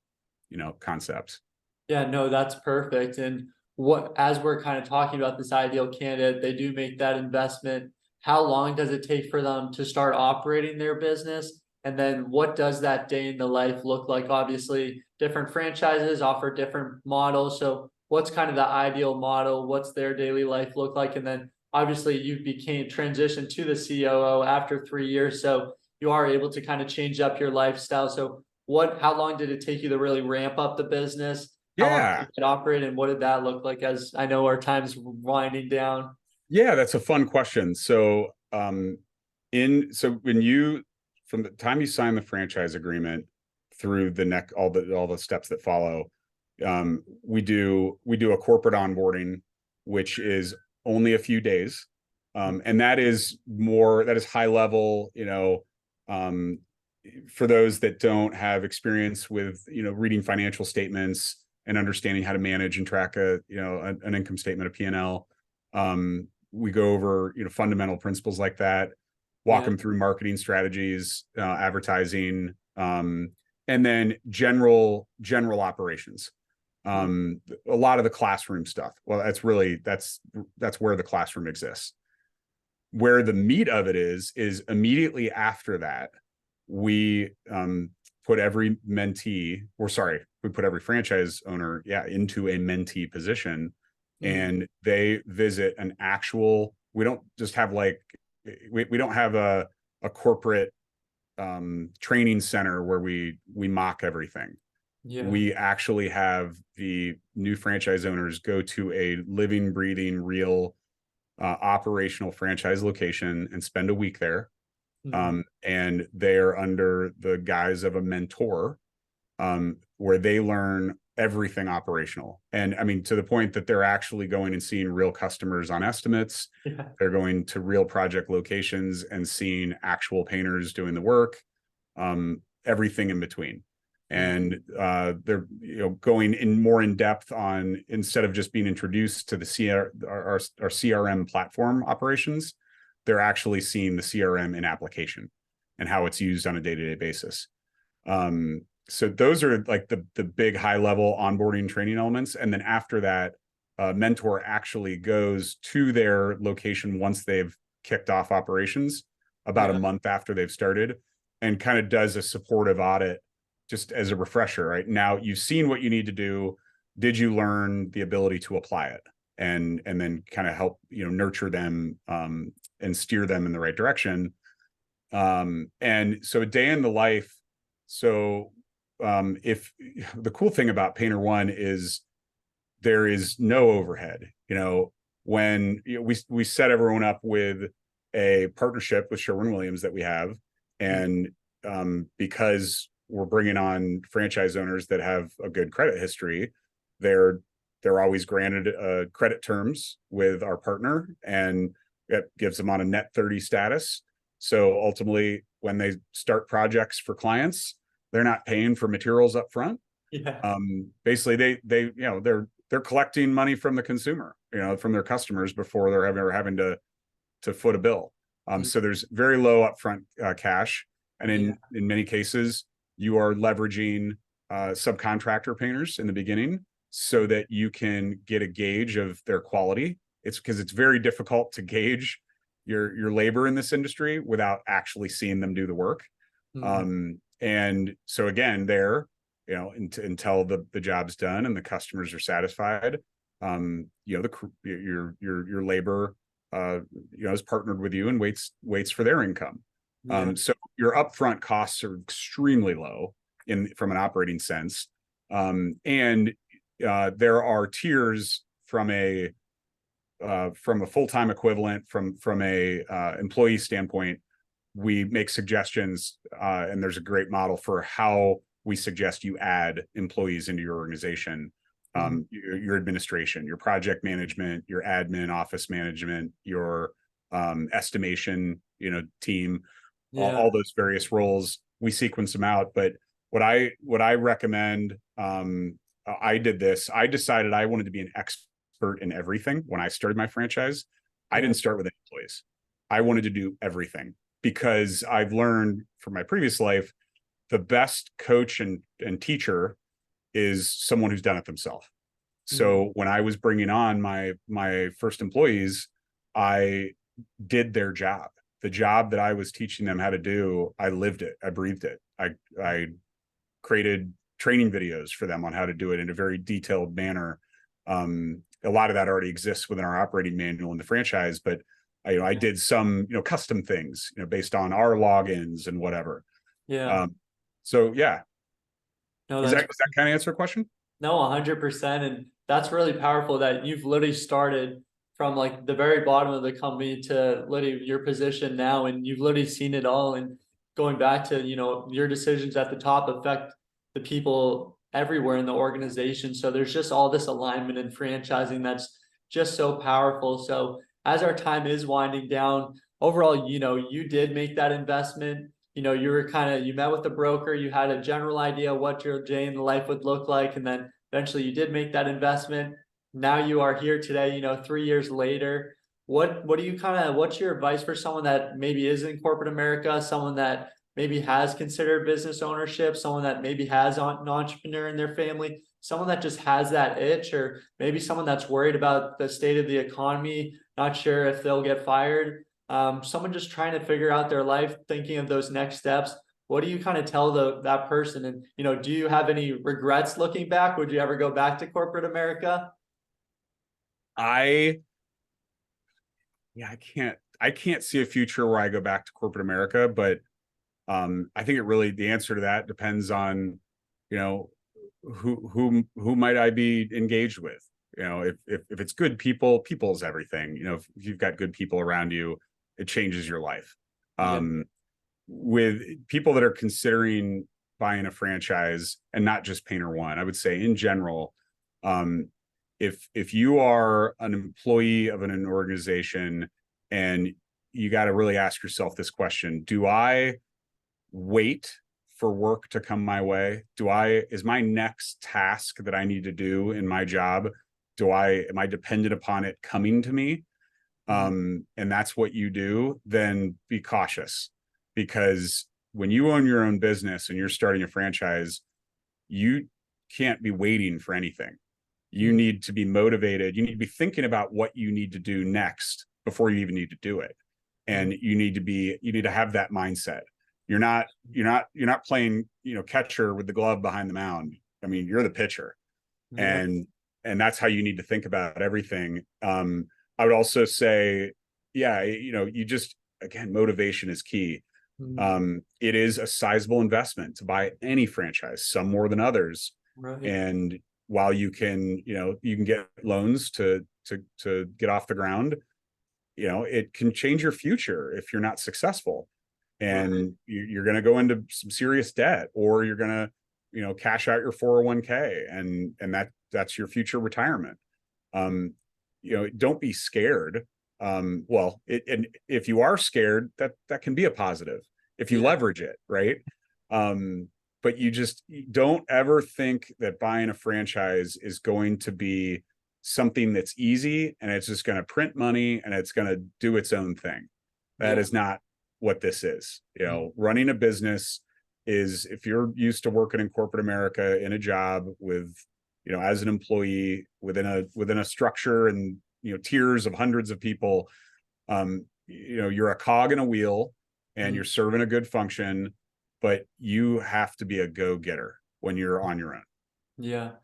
concepts. Yeah, no, that's perfect. And what, as we're kind of talking about this ideal candidate, they do make that investment. How long does it take for them to start operating their business? And then what does that day in the life look like? Obviously, different franchises offer different models. So what's kind of the ideal model? What's their daily life look like? And then obviously you became transitioned to the COO after 3 years. So you are able to kind of change up your lifestyle. So how long did it take you to really ramp up the business? How long did Yeah. it operate and what did that look like, as I know our time's winding down? Yeah, that's a fun question. So, when you, from the time you sign the franchise agreement through all the steps that follow, we do a corporate onboarding, which is only a few days, and that is high level. Um, for those that don't have experience with reading financial statements and understanding how to manage and track an income statement, a P&L. We go over fundamental principles like that, walk Yeah. them through marketing strategies, advertising, and then general operations. A lot of the classroom stuff, well, that's where the classroom exists. Where the meat of it is immediately after that, we put every mentee, or sorry, we put every franchise owner, into a mentee position, Mhm. and they visit an actual. We don't just have we don't have a corporate training center where we mock everything. Yeah. We actually have the new franchise owners go to a living, breathing, real operational franchise location and spend a week there. Mhm. And they're under the guise of a mentor, where they learn everything operational. And I mean, to the point that they're actually going and seeing real customers on estimates. Yeah. They're going to real project locations and seeing actual painters doing the work, everything in between. Mhm. And they're going in more in depth on, instead of just being introduced to our CRM platform operations, they're actually seeing the CRM in application and how it's used on a day-to-day basis. So those are like the big high level onboarding training elements. And then after that, mentor actually goes to their location once they've kicked off operations, about a Yeah. month after they've started, and kind of does a supportive audit just as a refresher. Right now, you've seen what you need to do. Did you learn the ability to apply it? And then kind of help nurture them, and steer them in the right direction. And so a day in the life. So if the cool thing about Painter One is there is no overhead. When we set everyone up with a partnership with Sherwin-Williams that we have, Mhm. and because we're bringing on franchise owners that have a good credit history, they're always granted credit terms with our partner, and it gives them on a net 30 status. So ultimately, when they start projects for clients, they're not paying for materials up front. Yeah. Basically, they're collecting money from the consumer, from their customers, before they're ever having to foot a bill. Mhm. So there's very low upfront cash, and Yeah. in many cases, you are leveraging subcontractor painters in the beginning so that you can get a gauge of their quality. It's because it's very difficult to gauge your labor in this industry without actually seeing them do the work. Mhm. And so again, until the job's done and the customers are satisfied, your labor is partnered with you and waits for their income. Yeah. So your upfront costs are extremely low from an operating sense. And there are tiers from a full-time equivalent, from a employee standpoint. We make suggestions, and there's a great model for how we suggest you add employees into your organization. Your administration, your project management, your admin, office management, your estimation, team, Yeah. all those various roles. We sequence them out. But what I recommend, I did this. I decided I wanted to be an expert in everything when I started my franchise. I Yeah. didn't start with employees. I wanted to do everything because I've learned from my previous life, the best coach and teacher is someone who's done it themselves. Mm. So when I was bringing on my first employees, I did their job. The job that I was teaching them how to do, I lived it. I breathed it. I created training videos for them on how to do it in a very detailed manner. A lot of that already exists within our operating manual in the franchise, but I did some custom things based on our logins and whatever. Yeah. Um, so yeah, No, does that's that kind of answer a question? No, 100%. And that's really powerful that you've literally started from like the very bottom of the company to literally your position now, and you've literally seen it all. And going back to, your decisions at the top affect the people everywhere in the organization. So there's just all this alignment in franchising that's just so powerful. So as our time is winding down, overall, you did make that investment. You met with the broker, you had a general idea what your day in the life would look like, and then eventually you did make that investment. Now you are here today, 3 years later. What do you what's your advice for someone that maybe is in corporate America, someone that maybe has considered business ownership, someone that maybe has an entrepreneur in their family, someone that just has that itch, or maybe someone that's worried about the state of the economy, not sure if they'll get fired, someone just trying to figure out their life, thinking of those next steps. What do you tell that person? And do you have any regrets looking back? Would you ever go back to corporate America? I Yeah, I can't see a future where I go back to corporate America, but I think the answer to that depends on, you know, who might I be engaged with. If it's good people is everything. If you've got good people around you, it changes your life. Yeah. With people that are considering buying a franchise, and not just Painter One, I would say in general, um, if you are an employee of an organization, and you got to really ask yourself this question: do I wait for work to come my way? Is my next task that I need to do in my job, am I dependent upon it coming to me? Mhm. And that's what you do, then be cautious, because when you own your own business and you're starting a franchise, you can't be waiting for anything. You Mhm. need to be motivated. You need to be thinking about what you need to do next before you even need to do it. And you need to have that mindset. You're not playing, catcher with the glove behind the mound. I mean, you're the pitcher, Yeah. and that's how you need to think about everything. I would also say, yeah, you just, again, motivation is key. Mhm. It is a sizable investment to buy any franchise, some more than others. Right. And while you can get loans to get off the ground, it can change your future if you're not successful. Right. And you're going to go into some serious debt, or you're going to, cash out your 401k, and that's your future retirement. Um, don't be scared. And if you are scared, that can be a positive if you Yeah. leverage it, right? But you just don't ever think that buying a franchise is going to be something that's easy and it's just going to print money and it's going to do its own thing. That Yeah. is not what this is. Running a business is, if you're used to working in corporate America in a job with, as an employee within a structure and, tiers of hundreds of people, you're a cog in a wheel and Mhm. you're serving a good function, but you have to be a go-getter when you're on your own. Yeah.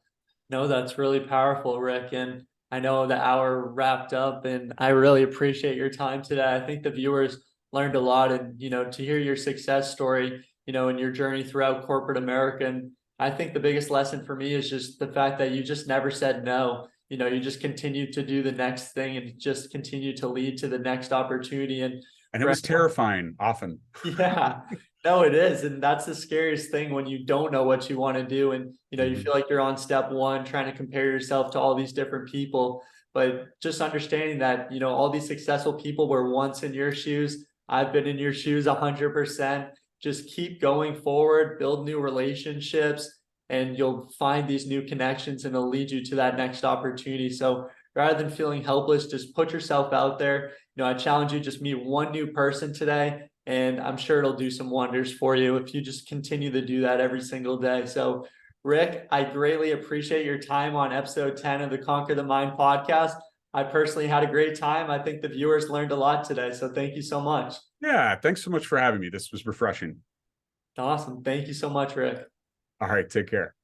No, that's really powerful, Rick. And I know the hour wrapped up, and I really appreciate your time today. I think the viewers learned a lot, and to hear your success story, and your journey throughout corporate America. And I think the biggest lesson for me is just the fact that you just never said no. You just continue to do the next thing and just continue to lead to the next opportunity. And And it for was terrifying often. yeah, no, it is. And that's the scariest thing when you don't know what you want to do. And, you Mhm. feel like you're on step one, trying to compare yourself to all these different people. But just understanding that, all these successful people were once in your shoes. I've been in your shoes 100%. Just keep going forward, build new relationships, and you'll find these new connections and it'll lead you to that next opportunity. So rather than feeling helpless, just put yourself out there. I challenge you, just meet one new person today, and I'm sure it'll do some wonders for you if you just continue to do that every single day. So, Rick, I greatly appreciate your time on episode 10 of the Conquer the Mind podcast. I personally had a great time. I think the viewers learned a lot today. So, thank you so much. Yeah, thanks so much for having me. This was refreshing. Awesome. Thank you so much, Rick. All right, take care.